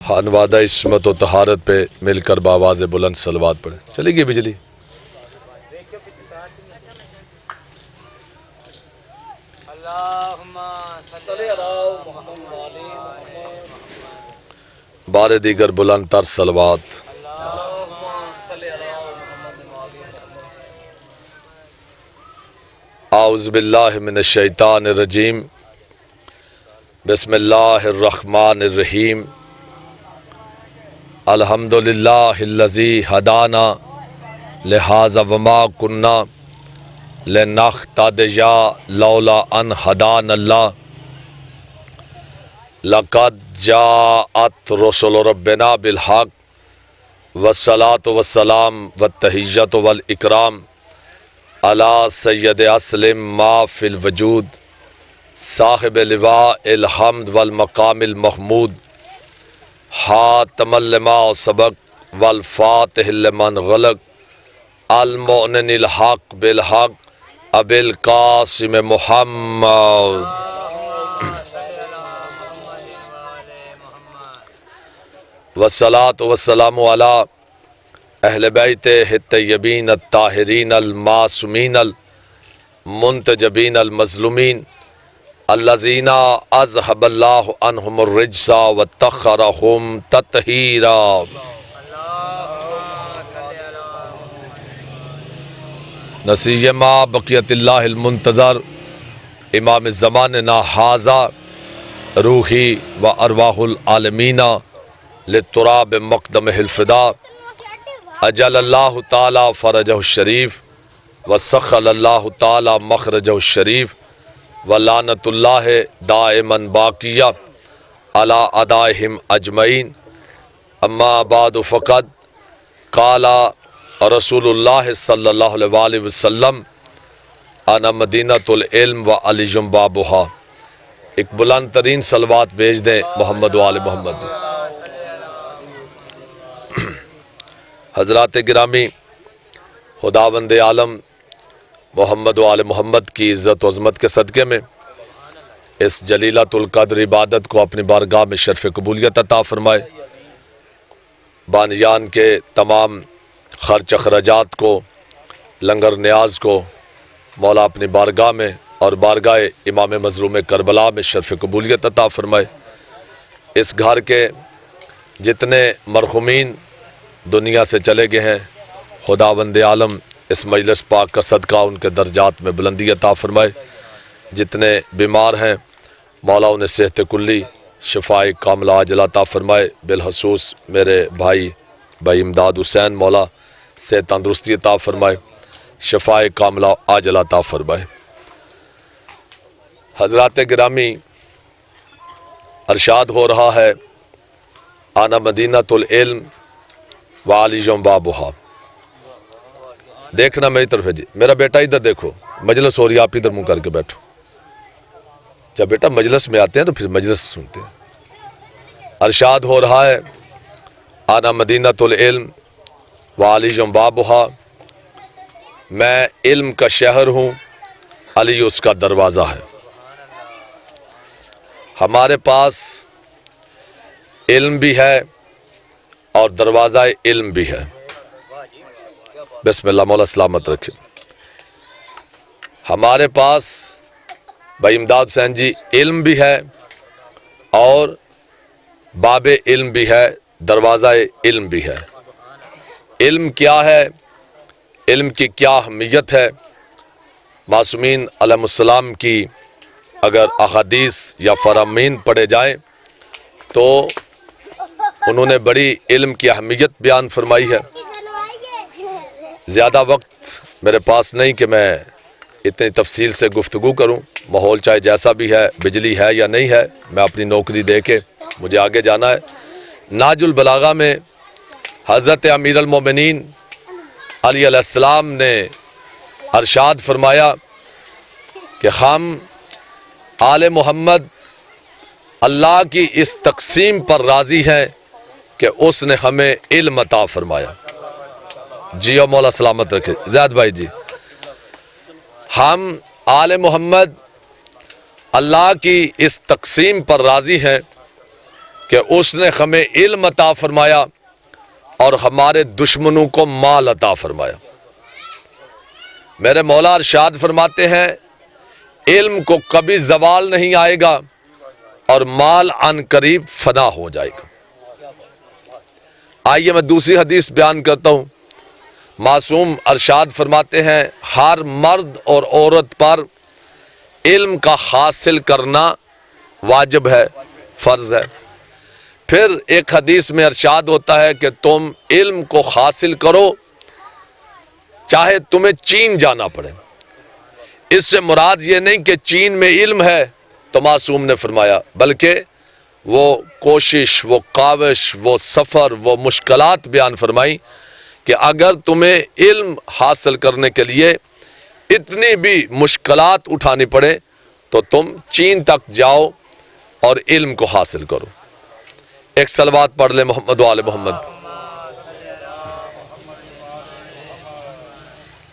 خانوادہ عصمت و طہارت پہ مل کر بآواز بلند صلوات پڑھیں۔ چلی گئی بجلی؟ بار دیگر بلند تر صلوات۔ اعوذ باللہ من الشیطان الرجیم، بسم اللہ الرحمن الرحیم، الحمدللہ الذی ہدانا لہذا وما کننا لنہتدی لولا ان ہدانا اللہ، لقد جاءت رسل ربنا بالحق والصلاة والسلام والتحیۃ والاکرام علی سید اسلم ما فی الوجود صاحب لواء الحمد والمقام المحمود حاتم لما سبق والفاتح لمن غلق المؤمن الحق بالحق ابی القاسم محمد والصلاة والسلام علی اہل بیت الطیبین الطاہرین المعصومین المنتجبین المظلومین الذین اذہب اللہ عنہم الرجس وطہرہم تطہیرا۔ نسیما بقیت اللہ المنتظر امام الزماننا ھذا روحی و ارواح العالمین للتراب مقدمہ الفداء اجل اللہ تعالی فرجہ الشریف وسخل اللہ تعالی مخرجہ الشریف ولعنت اللہ دائما باقیہ علی اعدائہم اجمعین۔ اما بعد فقد قال رسول اللہ صلی اللہ علیہ وآلہ وسلم انا مدینۃ العلم و علی بابھا۔ ایک بلند ترین صلوات بھیج دیں محمد و آل محمد۔ حضرات گرامی، خداوند عالم محمد و آل محمد کی عزت و عظمت کے صدقے میں اس جلیلۃ القدر عبادت کو اپنی بارگاہ میں شرف قبولیت عطا فرمائے۔ بانیان کے تمام خرچ اخراجات کو، لنگر نیاز کو مولا اپنی بارگاہ میں اور بارگاہ امام مظلوم کربلا میں شرف قبولیت عطا فرمائے۔ اس گھر کے جتنے مرحومین دنیا سے چلے گئے ہیں، خداوند عالم اس مجلس پاک کا صدقہ ان کے درجات میں بلندی عطا فرمائے۔ جتنے بیمار ہیں مولا انہیں صحت کلی، شفائے کاملہ عاجلہ عطا فرمائے۔ بالخصوص میرے بھائی امداد حسین، مولا صحت تندرستی عطا فرمائے، شفائے کاملہ عاجلہ عطا فرمائے۔ حضرات گرامی، ارشاد ہو رہا ہے انا مدینۃ العلم و علی بابھا۔ دیکھنا میری طرف ہے جی، میرا بیٹا ادھر دیکھو، مجلس ہو رہی ہے، آپ ادھر منہ کر کے بیٹھو۔ جب بیٹا مجلس میں آتے ہیں تو پھر مجلس سنتے ہیں۔ ارشاد ہو رہا ہے انا مدینۃ العلم و علی بابھا، میں علم کا شہر ہوں، علی اس کا دروازہ ہے۔ ہمارے پاس علم بھی ہے اور دروازہ علم بھی ہے۔ بسم اللہ، مولا سلامت رکھے۔ ہمارے پاس بھائی امداد حسین جی علم بھی ہے اور باب علم بھی ہے، دروازہ علم بھی ہے۔ علم کیا ہے؟ علم کی کیا اہمیت ہے؟ معصومین علیہ السلام کی اگر احادیث یا فرامین پڑھے جائیں تو انہوں نے بڑی علم کی اہمیت بیان فرمائی ہے۔ زیادہ وقت میرے پاس نہیں کہ میں اتنی تفصیل سے گفتگو کروں، ماحول چاہے جیسا بھی ہے، بجلی ہے یا نہیں ہے، میں اپنی نوکری دے کے مجھے آگے جانا ہے۔ ناج البلاغہ میں حضرت امیر المومنین علی علیہ السلام نے ارشاد فرمایا کہ ہم آل محمد اللہ کی اس تقسیم پر راضی ہیں کہ اس نے ہمیں علم عطا فرمایا۔ جی اور مولا سلامت رکھے۔ زید بھائی جی، ہم آل محمد اللہ کی اس تقسیم پر راضی ہیں کہ اس نے ہمیں علم عطا فرمایا اور ہمارے دشمنوں کو مال عطا فرمایا۔ میرے مولا ارشاد فرماتے ہیں علم کو کبھی زوال نہیں آئے گا اور مال عن قریب فنا ہو جائے گا۔ آئیے میں دوسری حدیث بیان کرتا ہوں۔ معصوم ارشاد فرماتے ہیں ہر مرد اور عورت پر علم کا حاصل کرنا واجب ہے، فرض ہے۔ پھر ایک حدیث میں ارشاد ہوتا ہے کہ تم علم کو حاصل کرو چاہے تمہیں چین جانا پڑے۔ اس سے مراد یہ نہیں کہ چین میں علم ہے تو معصوم نے فرمایا، بلکہ وہ کوشش، وہ کاوش، وہ سفر، وہ مشکلات بیان فرمائی کہ اگر تمہیں علم حاصل کرنے کے لیے اتنی بھی مشکلات اٹھانی پڑے تو تم چین تک جاؤ اور علم کو حاصل کرو۔ ایک صلوات پڑھ لے محمد و آل محمد۔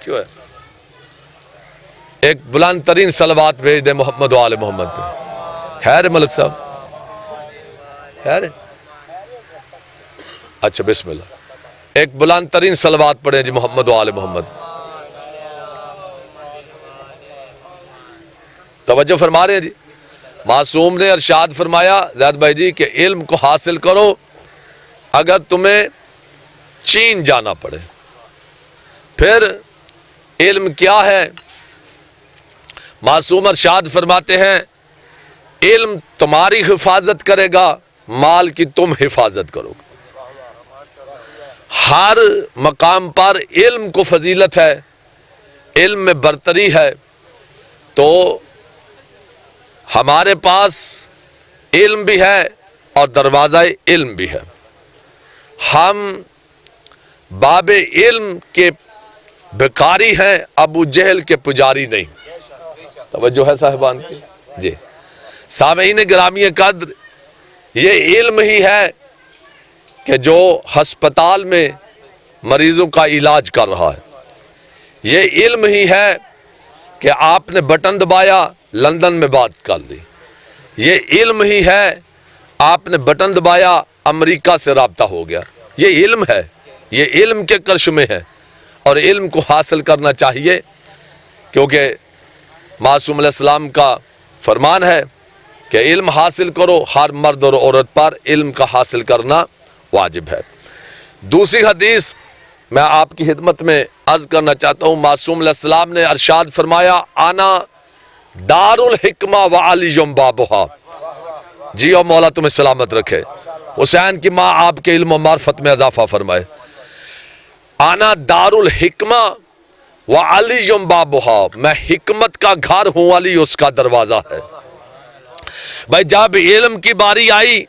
کیوں ہے؟ ایک بلند ترین صلوات بھیج دے محمد و آل محمد پہ۔ ہے رے ملک صاحب؟ ہے رے؟ اچھا بسم اللہ۔ ایک بلند ترین صلوات پڑھیں جی محمد و آل محمد۔ توجہ فرما رہے ہیں جی۔ معصوم نے ارشاد فرمایا زید بھائی جی کہ علم کو حاصل کرو اگر تمہیں چین جانا پڑے۔ پھر علم کیا ہے؟ معصوم ارشاد فرماتے ہیں علم تمہاری حفاظت کرے گا، مال کی تم حفاظت کرو گے۔ ہر مقام پر علم کو فضیلت ہے، علم میں برتری ہے، تو ہمارے پاس علم بھی ہے اور دروازہ علم بھی ہے۔ ہم باب علم کے بھکاری ہیں، ابو جہل کے پجاری نہیں۔ توجہ ہے صاحبان کی؟ جی سامعین گرامی قدر، یہ علم ہی ہے کہ جو ہسپتال میں مریضوں کا علاج کر رہا ہے۔ یہ علم ہی ہے کہ آپ نے بٹن دبایا لندن میں بات کر لی۔ یہ علم ہی ہے آپ نے بٹن دبایا امریکہ سے رابطہ ہو گیا۔ یہ علم ہے، یہ علم کے کرشمے ہے اور علم کو حاصل کرنا چاہیے، کیونکہ معصوم علیہ السلام کا فرمان ہے کہ علم حاصل کرو، ہر مرد اور عورت پر علم کا حاصل کرنا واجب ہے۔ دوسری حدیث میں آپ کی خدمت میں عرض کرنا چاہتا ہوں۔ معصوم علیہ السلام نے ارشاد فرمایا انا دار الحکمہ وعلی بابھا۔ جی اور مولا تمہیں سلامت رکھے، حسین کی ماں آپ کے علم و معرفت میں اضافہ فرمائے۔ انا دار الحکمہ وعلی بابھا، میں حکمت کا گھر ہوں، علی اس کا دروازہ ہے۔ بھائی جب علم کی باری آئی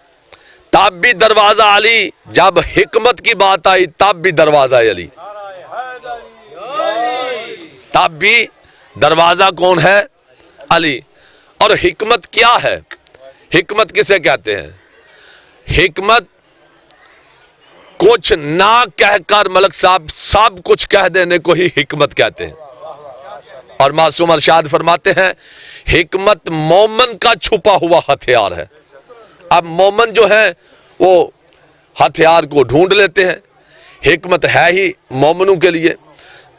تب بھی دروازہ علی، جب حکمت کی بات آئی تب بھی دروازہ علی، تب بھی دروازہ کون ہے؟ علی۔ اور حکمت کیا ہے؟ حکمت کسے کہتے ہیں؟ حکمت کچھ نہ کہہ کر ملک صاحب سب کچھ کہہ دینے کو ہی حکمت کہتے ہیں۔ اور معصوم ارشاد فرماتے ہیں حکمت مومن کا چھپا ہوا ہتھیار ہے۔ اب مومن جو ہیں وہ ہتھیار کو ڈھونڈ لیتے ہیں، حکمت ہے ہی مومنوں کے لیے۔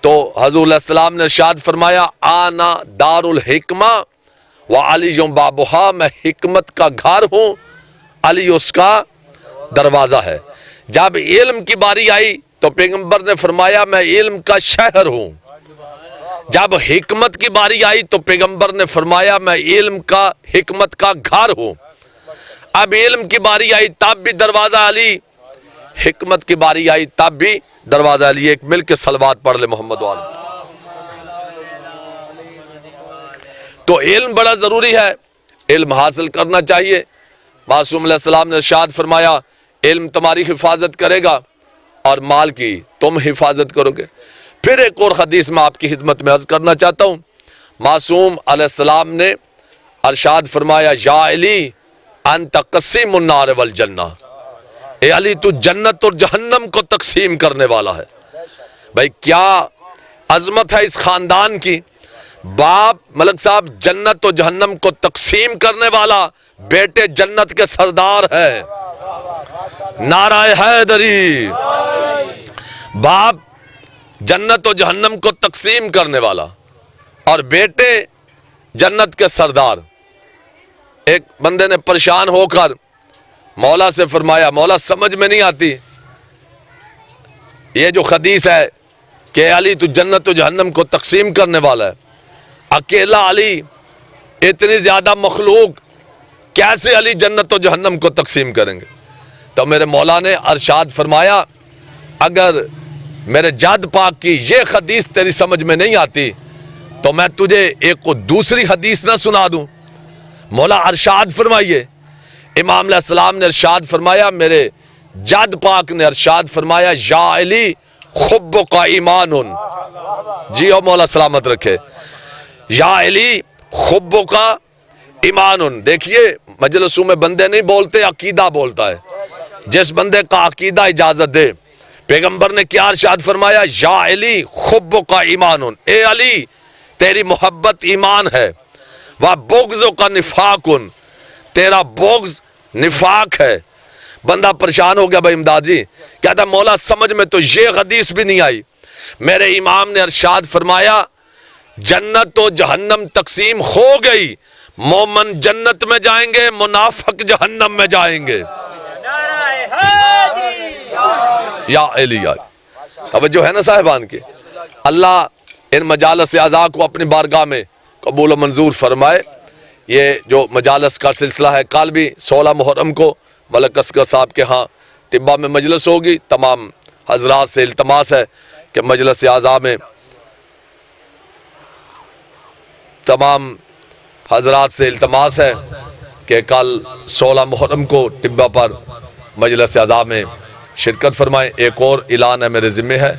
تو حضور علیہ السلام نے ارشاد فرمایا آنا دار الحکمہ وعلی بابھا، میں حکمت کا گھر ہوں، علی اس کا دروازہ ہے۔ جب علم کی باری آئی تو پیغمبر نے فرمایا میں علم کا شہر ہوں۔ جب حکمت کی باری آئی تو پیغمبر نے فرمایا میں علم کا حکمت کا گھر ہوں۔ اب علم کی باری آئی تب بھی دروازہ علی، حکمت کی باری آئی تب بھی دروازہ علی۔ ایک مل کے صلوات پڑھ لے محمد والا۔ تو علم بڑا ضروری ہے، علم حاصل کرنا چاہیے۔ معصوم علیہ السلام نے ارشاد فرمایا علم تمہاری حفاظت کرے گا اور مال کی تم حفاظت کرو گے۔ پھر ایک اور حدیث میں آپ کی خدمت میں عرض کرنا چاہتا ہوں۔ معصوم علیہ السلام نے ارشاد فرمایا یا علی انت قسیم النار والجنہ، اے علی تو جنت اور جہنم کو تقسیم کرنے والا ہے۔ بھائی کیا عظمت ہے اس خاندان کی، باپ ملک صاحب جنت و جہنم کو تقسیم کرنے والا، بیٹے جنت کے سردار ہے۔ نعرہ حیدری۔ باپ جنت و جہنم کو تقسیم کرنے والا اور بیٹے جنت کے سردار۔ ایک بندے نے پریشان ہو کر مولا سے فرمایا، مولا سمجھ میں نہیں آتی یہ جو حدیث ہے کہ علی تو جنت و جہنم کو تقسیم کرنے والا ہے، اکیلا علی اتنی زیادہ مخلوق کیسے علی جنت و جہنم کو تقسیم کریں گے؟ تو میرے مولا نے ارشاد فرمایا، اگر میرے جد پاک کی یہ حدیث تیری سمجھ میں نہیں آتی تو میں تجھے ایک کو دوسری حدیث نہ سنا دوں؟ مولا ارشاد فرمائیے۔ امام علیہ السلام نے ارشاد فرمایا، میرے جد پاک نے ارشاد فرمایا، یا علی حبک ایمان۔ جی او مولا سلامت رکھے۔ یا علی حبک ایمان۔ دیکھیے مجلسوں میں بندے نہیں بولتے، عقیدہ بولتا ہے۔ جس بندے کا عقیدہ اجازت دے، پیغمبر نے کیا ارشاد فرمایا؟ یا علی حبک ایمان، اے علی تیری محبت ایمان ہے، وَبُغْضُکَ نِفَاقٌ، تیرا بغض نفاق ہے۔ بندہ پریشان ہو گیا، بھائی امداد جی کہتا مولا سمجھ میں تو یہ حدیث بھی نہیں آئی۔ میرے امام نے ارشاد فرمایا، جنت و جہنم تقسیم ہو گئی، مومن جنت میں جائیں گے، منافق جہنم میں جائیں گے۔ یا علی یا توجہ ہے نا صاحبان کی۔ اللہ ان مجالس اعضاء کو اپنی بارگاہ میں قبول و منظور فرمائے۔ یہ جو مجالس کا سلسلہ ہے، کل بھی 16 محرم کو ملک اصغر صاحب کے ہاں طبہ میں مجلس ہوگی۔ تمام حضرات سے التماس ہے کہ مجلس اعضاء میں تمام حضرات سے التماس ہے کہ کل 16 محرم کو طبہ پر مجلس اعضاء میں شرکت فرمائیں۔ ایک اور اعلان ہے، میرے ذمہ ہے،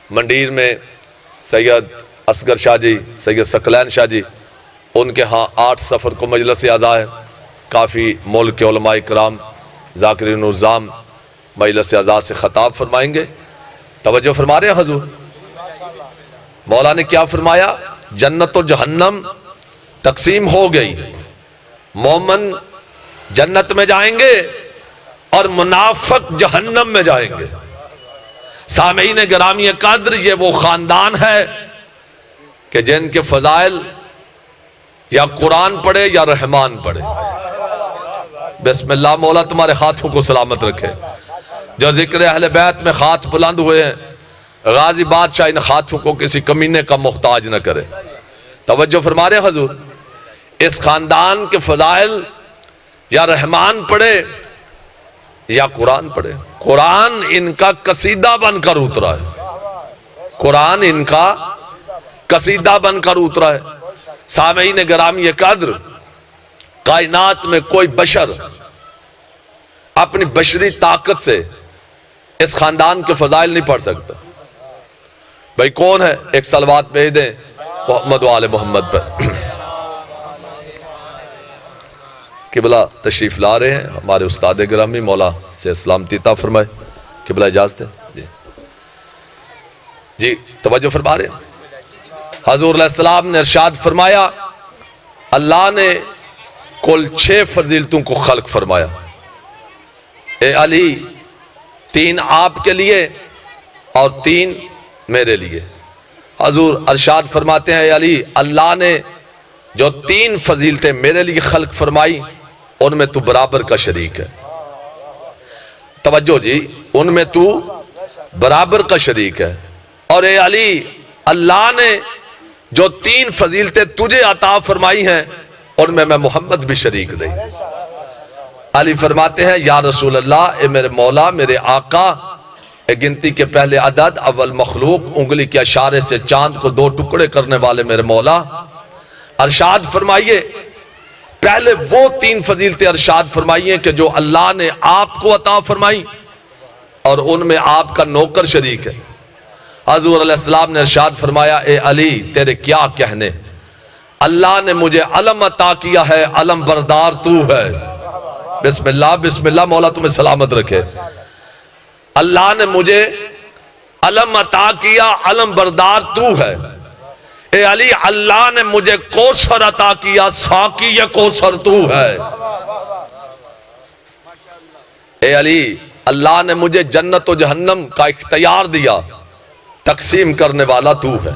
منڈیر میں سید اصغر شاہ جی، سید ثقلین شاہ جی، ان کے ہاں 8 سفر کو مجلس اعضاء ہے۔ کافی ملک کے علماء کرام ذاکرین الزام مجلس اعضاء سے خطاب فرمائیں گے۔ توجہ فرما رہے ہیں حضور؟ مولا نے کیا فرمایا؟ جنت و جہنم تقسیم ہو گئی، مومن جنت میں جائیں گے اور منافق جہنم میں جائیں گے۔ سامعین گرامی قدر، یہ وہ خاندان ہے کہ جن کے فضائل یا قرآن پڑھے یا رحمان پڑھے۔ بسم اللہ، مولا تمہارے ہاتھوں کو سلامت رکھے۔ جو ذکر اہل بیت میں ہاتھ بلند ہوئے ہیں، غازی بادشاہ ان ہاتھوں کو کسی کمینے کا محتاج نہ کرے۔ توجہ فرما رہے حضور؟ اس خاندان کے فضائل یا رحمان پڑھے یا قرآن پڑھے۔ قرآن ان کا قصیدہ بن کر اترا ہے، قرآن ان کا قصیدہ بن کر اترا ہے۔ سامعین گرامی قدر، کائنات میں کوئی بشر اپنی بشری طاقت سے اس خاندان کے فضائل نہیں پڑھ سکتا۔ بھائی کون ہے؟ ایک صلوات بھیج دیں محمد و آل محمد پر۔ قبلہ تشریف لا رہے ہیں ہمارے استاد گرامی، مولا سے سلامتی عطا فرمائے۔ قبلہ اجازت ہے جی توجہ فرما رہے ہیں۔ حضور علیہ السلام نے ارشاد فرمایا، اللہ نے کل 6 فضیلتوں کو خلق فرمایا۔ اے علی 3 آپ کے لیے اور 3 میرے لیے۔ حضور ارشاد فرماتے ہیں، اے علی اللہ نے جو 3 فضیلتیں میرے لیے خلق فرمائی ان میں تو برابر کا شریک ہے۔ توجہ جی، ان میں تو برابر کا شریک ہے۔ اور اے علی اللہ نے جو 3 فضیلتیں تجھے عطا فرمائی ہیں ان میں محمد بھی شریک نہیں۔ علی فرماتے ہیں، یا رسول اللہ، اے میرے مولا، میرے آقا، اے گنتی کے پہلے عدد، اول مخلوق، انگلی کے اشارے سے چاند کو 2 ٹکڑے کرنے والے میرے مولا، ارشاد فرمائیے پہلے وہ 3 فضیلتیں ارشاد فرمائیے کہ جو اللہ نے آپ کو عطا فرمائی اور ان میں آپ کا نوکر شریک ہے۔ حضور علیہ السلام نے ارشاد فرمایا، اے علی تیرے کیا کہنے، اللہ نے مجھے علم عطا کیا ہے، علم بردار تو ہے۔ بسم اللہ بسم اللہ، مولا تمہیں سلامت رکھے۔ اللہ نے مجھے علم عطا کیا، علم بردار تو ہے۔ اے علی اللہ نے مجھے کوثر عطا کیا، ساقی کوثر تو ہے۔ اے علی اللہ نے مجھے جنت و جہنم کا اختیار دیا، تقسیم کرنے والا تو ہے۔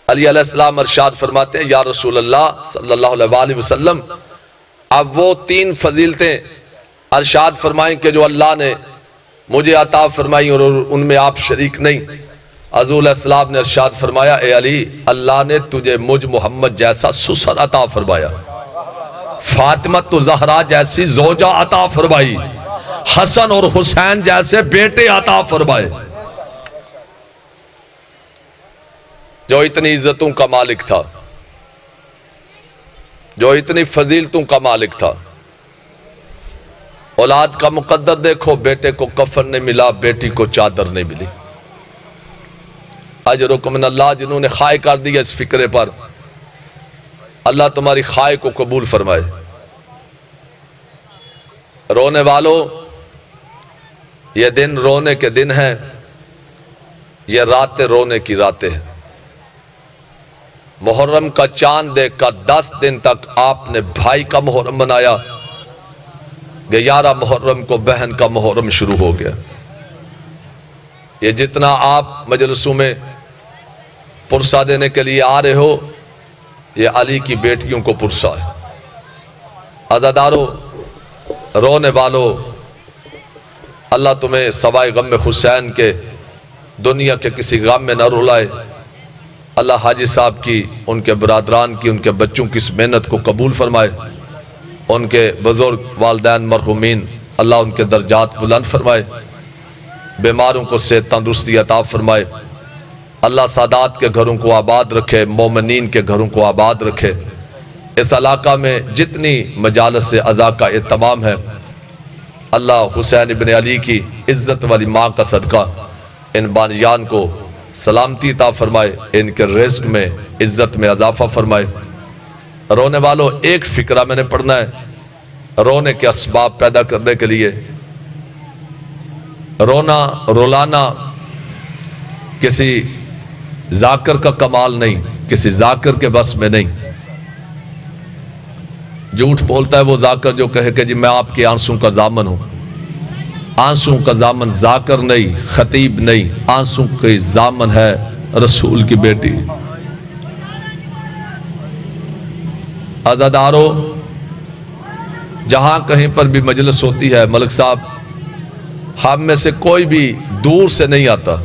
علی علیہ السلام ارشاد فرماتے ہیں یا رسول اللہ صلی اللہ علیہ وسلم، اب وہ 3 فضیلتیں ارشاد فرمائیں کہ جو اللہ نے مجھے عطا فرمائی اور ان میں آپ شریک نہیں۔ حضور علیہ السلام نے ارشاد فرمایا اے علی، اللہ نے تجھے مجھ محمد جیسا سسر عطا فرمایا، فاطمہ تو زہرا جیسی زوجہ عطا فرمائی، حسن اور حسین جیسے بیٹے عطا فرمائے۔ جو اتنی عزتوں کا مالک تھا، جو اتنی فضیلتوں کا مالک تھا، اولاد کا مقدر دیکھو، بیٹے کو کفن نہیں ملا، بیٹی کو چادر نہیں ملی۔ اجرکم من اللہ، جنہوں نے خائع کر دیا اس فکرے پر، اللہ تمہاری خائع کو قبول فرمائے۔ رونے والوں، یہ دن رونے کے دن ہیں، یہ راتیں رونے کی راتیں ہیں۔ محرم کا چاند دیکھ کر 10 دن تک آپ نے بھائی کا محرم منایا، 11 محرم کو بہن کا محرم شروع ہو گیا۔ یہ جتنا آپ مجلسوں میں پرسہ دینے کے لیے آ رہے ہو، یہ علی کی بیٹیوں کو پرسہ ہے۔ عزادارو، رونے والو، اللہ تمہیں سوائے غم حسین کے دنیا کے کسی غم میں نہ رلائے۔ اللہ حاجی صاحب کی، ان کے برادران کی، ان کے بچوں کی اس محنت کو قبول فرمائے۔ ان کے بزرگ والدین مرحومین، اللہ ان کے درجات بلند فرمائے، بیماروں کو صحت تندرستی عطا فرمائے۔ اللہ سادات کے گھروں کو آباد رکھے، مومنین کے گھروں کو آباد رکھے۔ اس علاقہ میں جتنی مجالس عزا کا اہتمام ہے، اللہ حسین ابن علی کی عزت والی ماں کا صدقہ ان بانیان کو سلامتی عطا فرمائے، ان کے رزق میں عزت میں اضافہ فرمائے۔ رونے والوں، ایک فکرہ میں نے پڑھنا ہے رونے کے اسباب پیدا کرنے کے لیے۔ رونا رولانا کسی ذاکر کا کمال نہیں، کسی ذاکر کے بس میں نہیں۔ جھوٹ بولتا ہے وہ ذاکر جو کہے کہ جی میں آپ کے آنسوں کا ضامن ہوں۔ آنسوں کا ضامن ذاکر نہیں، خطیب نہیں، آنسوں کی ضامن ہے رسول کی بیٹی۔ عزادارو، جہاں کہیں پر بھی مجلس ہوتی ہے، ملک صاحب، ہم میں سے کوئی بھی دور سے نہیں آتا،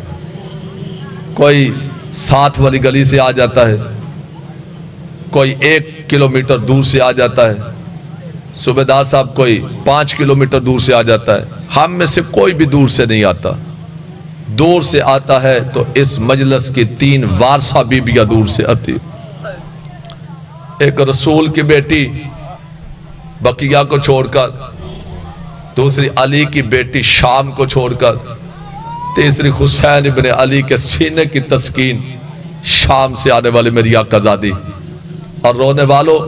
کوئی ساتھ والی گلی سے آ جاتا ہے، کوئی 1 کلومیٹر دور سے آ جاتا ہے، صوبیدار صاحب کوئی 5 کلومیٹر دور سے آ جاتا ہے۔ ہم میں سے کوئی بھی دور سے نہیں آتا۔ دور سے آتا ہے تو اس مجلس کی 3 وارثہ بیبیاں دور سے آتی، ایک رسول کی بیٹی بقیہ کو چھوڑ کر، دوسری علی کی بیٹی شام کو چھوڑ کر، تیسری حسین ابن علی کے سینے کی تسکین شام سے آنے والے میری آقا زادی۔ اور رونے والوں،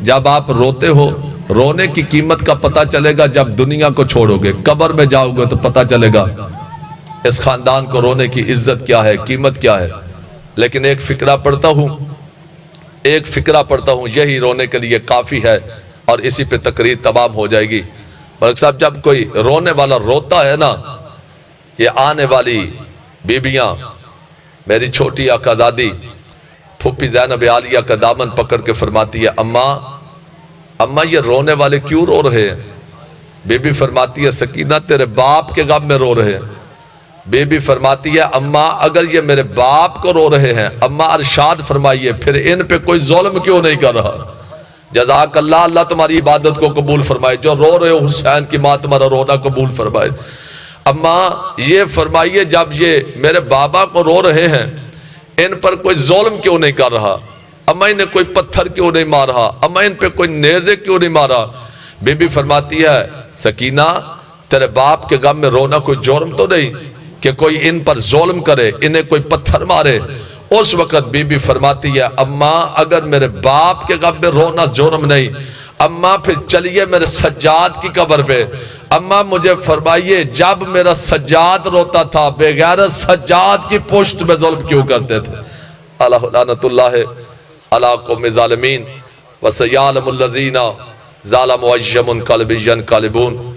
جب آپ روتے ہو، رونے کی قیمت کا پتہ چلے گا جب دنیا کو چھوڑو گے، قبر میں جاؤ گے تو پتہ چلے گا اس خاندان کو رونے کی عزت کیا ہے، قیمت کیا ہے۔ لیکن ایک فقرہ پڑھتا ہوں، یہی رونے کے لیے کافی ہے، اور اسی پہ تقریر تمام ہو جائے گی۔ ملک صاحب، جب کوئی رونے والا روتا ہے نا، یہ آنے والی بیبیاں، میری چھوٹی آقا زادی پھوپھی زینب عالیہ کا دامن پکڑ کے فرماتی ہے اماں یہ رونے والے کیوں رو رہے ہیں؟ بی بی فرماتی ہے سکینہ تیرے باپ کے غم میں رو رہے ہیں۔ بی بی فرماتی ہے اماں اگر یہ میرے باپ کو رو رہے ہیں، اماں ارشاد فرمائیے پھر ان پہ کوئی ظلم کیوں نہیں کر رہا؟ جزاک اللہ، اللہ تمہاری عبادت کو قبول فرمائے، جو رو رہے ہو حسین کی ماں تمہارا رونا قبول فرمائے۔ اماں یہ فرمائیے جب یہ میرے بابا کو رو رہے ہیں، ان پر کوئی ظلم کیوں نہیں کر رہا؟ اماں انہیں کوئی پتھر کیوں نہیں مارا؟ اماں ان پہ کوئی نیزے کیوں نہیں مارا؟ بی بی فرماتی ہے سکینہ تیرے باپ کے غم میں رونا کوئی جرم تو نہیں کہ کوئی ان پر ظلم کرے، انہیں کوئی پتھر مارے؟ اس وقت بی بی فرماتی ہے اماں اگر میرے باپ کے غم میں رونا جرم نہیں، اماں پھر چلیے میرے سجاد کی قبر پہ، اماں مجھے فرمائیے جب میرا سجاد روتا تھا بغیر سجاد کی پشت میں ظلم کیوں کرتے تھے؟ اللہ لعنت اللہ علی قوم ظالمین وسیعلم الذین ظالموا ایہم قلب ینقلبون۔